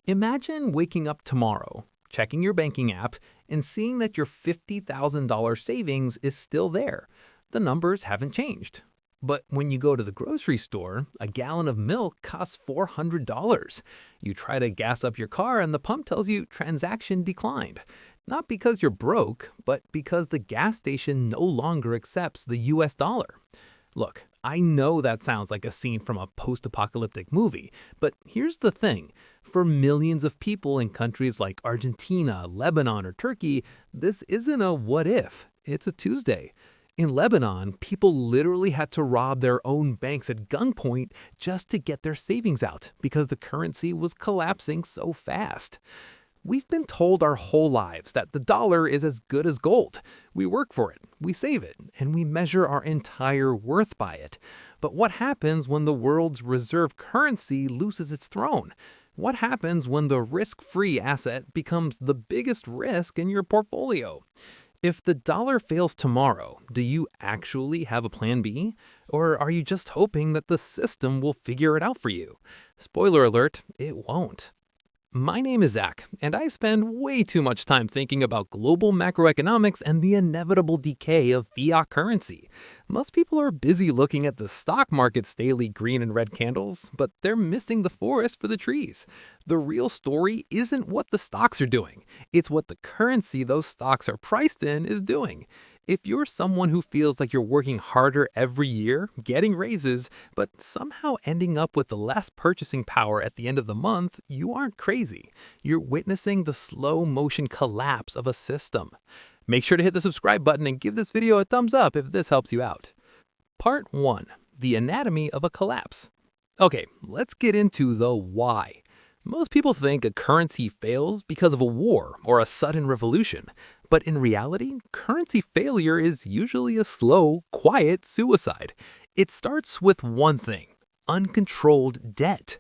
Imagine waking up tomorrow, checking your banking app, and seeing that your $50,000 savings is still there. The numbers haven't changed. But when you go to the grocery store, a gallon of milk costs $400. You try to gas up your car and the pump tells you transaction declined. Not because you're broke, but because the gas station no longer accepts the US dollar. Look, I know that sounds like a scene from a post-apocalyptic movie, but here's the thing. For millions of people in countries like Argentina, Lebanon, or Turkey, this isn't a what if, it's a Tuesday. In Lebanon, people literally had to rob their own banks at gunpoint just to get their savings out because the currency was collapsing so fast. We've been told our whole lives that the dollar is as good as gold. We work for it, we save it, and we measure our entire worth by it. But what happens when the world's reserve currency loses its throne? What happens when the risk-free asset becomes the biggest risk in your portfolio? If the dollar fails tomorrow, do you actually have a plan B? Or are you just hoping that the system will figure it out for you? Spoiler alert, it won't. My name is Zach, and I spend way too much time thinking about global macroeconomics and the inevitable decay of fiat currency. Most people are busy looking at the stock market's daily green and red candles, but they're missing the forest for the trees. The real story isn't what the stocks are doing, it's what the currency those stocks are priced in is doing. If you're someone who feels like you're working harder every year, getting raises, but somehow ending up with less purchasing power at the end of the month, you aren't crazy. You're witnessing the slow motion collapse of a system. Make sure to hit the subscribe button and give this video a thumbs up if this helps you out. Part 1. The anatomy of a collapse. Okay, let's get into the why. Most people think a currency fails because of a war or a sudden revolution. But in reality, currency failure is usually a slow, quiet suicide. It starts with one thing: uncontrolled debt.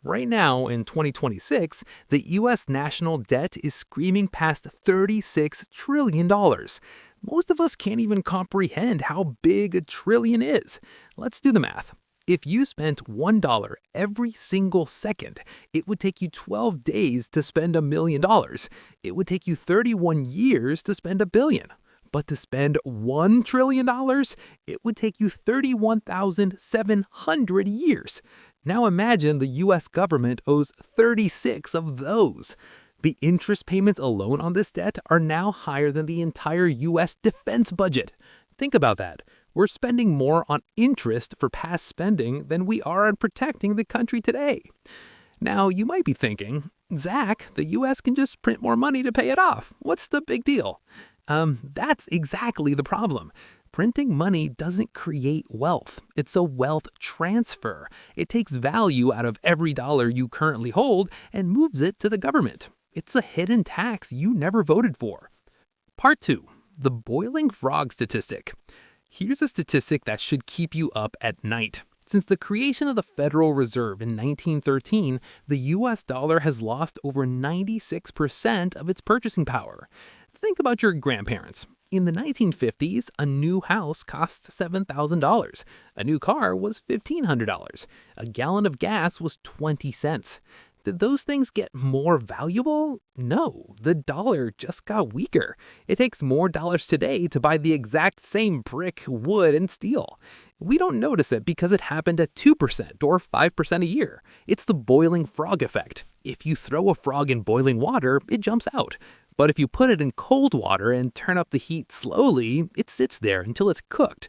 Right now, in 2026, the US national debt is screaming past $36 trillion. Most of us can't even comprehend how big a trillion is. Let's do the math. If you spent $1 every single second, it would take you 12 days to spend $1 million. It would take you 31 years to spend $1 billion. But to spend $1 trillion, it would take you 31,700 years. Now imagine the US government owes 36 of those. The interest payments alone on this debt are now higher than the entire US defense budget. Think about that. We're spending more on interest for past spending than we are on protecting the country today. Now, you might be thinking, Zach, the US can just print more money to pay it off. What's the big deal? That's exactly the problem. Printing money doesn't create wealth. It's a wealth transfer. It takes value out of every dollar you currently hold and moves it to the government. It's a hidden tax you never voted for. Part 2. The boiling frog statistic. Here's a statistic that should keep you up at night. Since the creation of the Federal Reserve in 1913, the US dollar has lost over 96% of its purchasing power. Think about your grandparents. In the 1950s, a new house cost $7,000. A new car was $1,500. A gallon of gas was 20 cents. Did those things get more valuable? No, the dollar just got weaker. It takes more dollars today to buy the exact same brick, wood, and steel. We don't notice it because it happened at 2% or 5% a year. It's the boiling frog effect. If you throw a frog in boiling water, it jumps out. But if you put it in cold water and turn up the heat slowly, it sits there until it's cooked.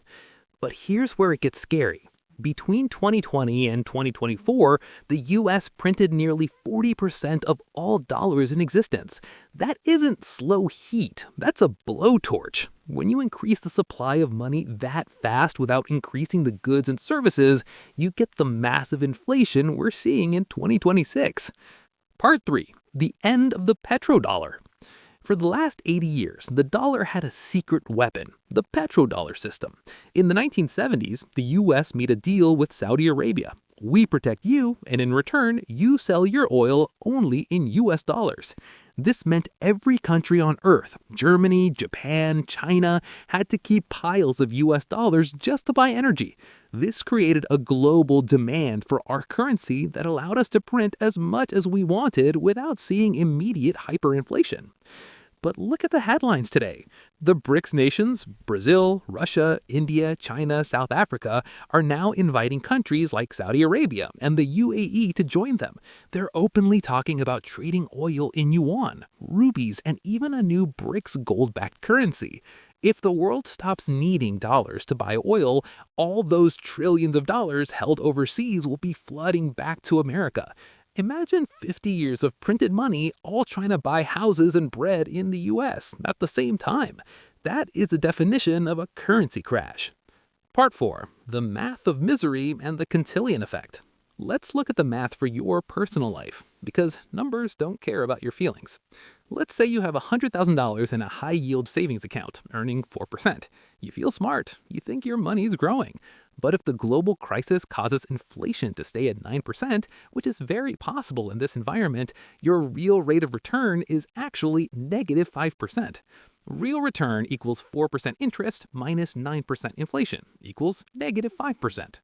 But here's where it gets scary. Between 2020 and 2024, the US printed nearly 40% of all dollars in existence. That isn't slow heat, that's a blowtorch. When you increase the supply of money that fast without increasing the goods and services, you get the massive inflation we're seeing in 2026. Part 3. The end of the petrodollar. For the last 80 years, the dollar had a secret weapon, the petrodollar system. In the 1970s, the US made a deal with Saudi Arabia. We protect you, and in return, you sell your oil only in US dollars. This meant every country on Earth, Germany, Japan, China, had to keep piles of US dollars just to buy energy. This created a global demand for our currency that allowed us to print as much as we wanted without seeing immediate hyperinflation. But look at the headlines today. The BRICS nations, Brazil, Russia, India, China, South Africa, are now inviting countries like Saudi Arabia and the UAE to join them. They're openly talking about trading oil in yuan, rupees, and even a new BRICS gold-backed currency. If the world stops needing dollars to buy oil, all those trillions of dollars held overseas will be flooding back to America. Imagine 50 years of printed money all trying to buy houses and bread in the US at the same time. That is a definition of a currency crash. Part 4. The math of misery and the Cantillon effect. Let's look at the math for your personal life, because numbers don't care about your feelings. Let's say you have $100,000 in a high-yield savings account, earning 4%. You feel smart. You think your money's growing. But if the global crisis causes inflation to stay at 9%, which is very possible in this environment, your real rate of return is actually negative 5%. Real return equals 4% interest minus 9% inflation equals negative 5%.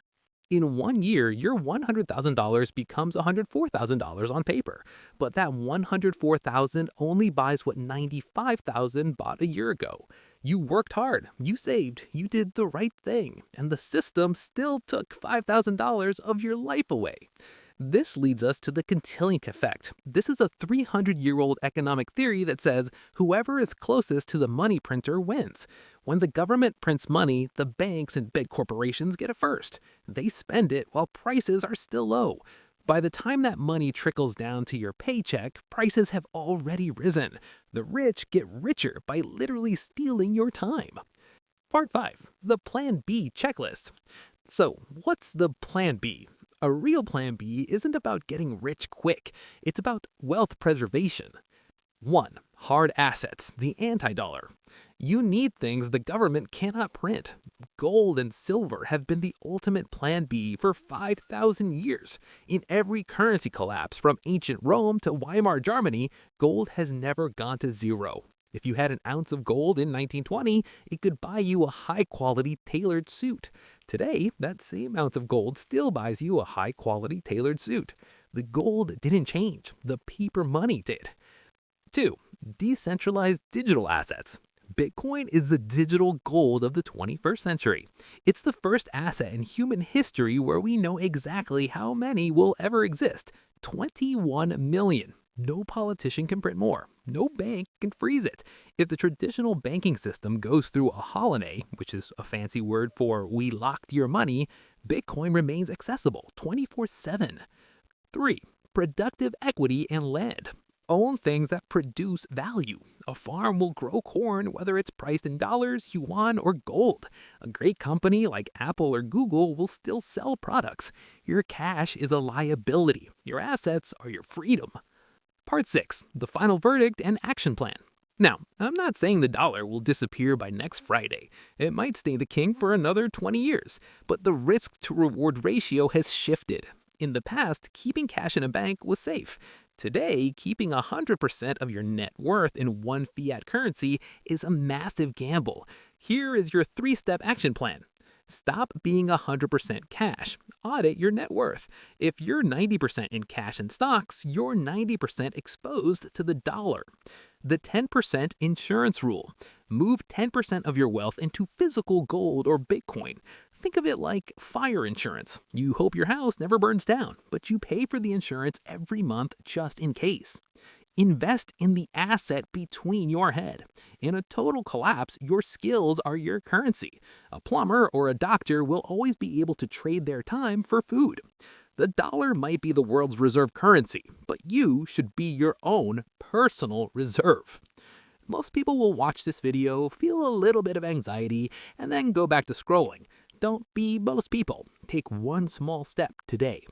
In 1 year, your $100,000 becomes $104,000 on paper, but that $104,000 only buys what $95,000 bought a year ago. You worked hard, you saved, you did the right thing, and the system still took $5,000 of your life away. This leads us to the Cantillon effect. This is a 300-year-old economic theory that says whoever is closest to the money printer wins. When the government prints money, the banks and big corporations get it first. They spend it while prices are still low. By the time that money trickles down to your paycheck, prices have already risen. The rich get richer by literally stealing your time. Part 5. The Plan B checklist. So, what's the Plan B? A real Plan B isn't about getting rich quick. It's about wealth preservation. 1. Hard assets, the anti-dollar. You need things the government cannot print. Gold and silver have been the ultimate Plan B for 5,000 years. In every currency collapse, from ancient Rome to Weimar Germany, gold has never gone to zero. If you had an ounce of gold in 1920, it could buy you a high-quality tailored suit. Today, that same ounce of gold still buys you a high-quality tailored suit. The gold didn't change. The paper money did. 2. Decentralized digital assets. Bitcoin is the digital gold of the 21st century. It's the first asset in human history where we know exactly how many will ever exist. 21 million. No politician can print more. No bank can freeze it. If the traditional banking system goes through a holiday, which is a fancy word for we locked your money, Bitcoin remains accessible 24/7. 3. Productive equity and land. Own things that produce value. A farm will grow corn whether it's priced in dollars, yuan, or gold. A great company like Apple or Google will still sell products. Your cash is a liability. Your assets are your freedom. Part 6. The final verdict and action plan. Now, I'm not saying the dollar will disappear by next Friday. It might stay the king for another 20 years, but the risk-to-reward ratio has shifted. In the past, keeping cash in a bank was safe. Today, keeping 100% of your net worth in one fiat currency is a massive gamble. Here is your 3-step action plan. Stop being 100% cash. Audit your net worth. If you're 90% in cash and stocks, you're 90% exposed to the dollar. The 10% insurance rule. Move 10% of your wealth into physical gold or Bitcoin. Think of it like fire insurance. You hope your house never burns down, but you pay for the insurance every month just in case. Invest in the asset between your head. In a total collapse, your skills are your currency. A plumber or a doctor will always be able to trade their time for food. The dollar might be the world's reserve currency, but you should be your own personal reserve. Most people will watch this video, feel a little bit of anxiety, and then go back to scrolling. Don't be most people. Take one small step today.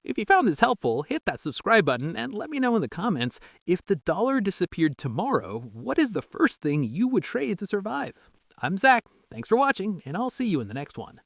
If you found this helpful, hit that subscribe button and let me know in the comments, if the dollar disappeared tomorrow, what is the first thing you would trade to survive? I'm Zach. Thanks for watching, and I'll see you in the next one.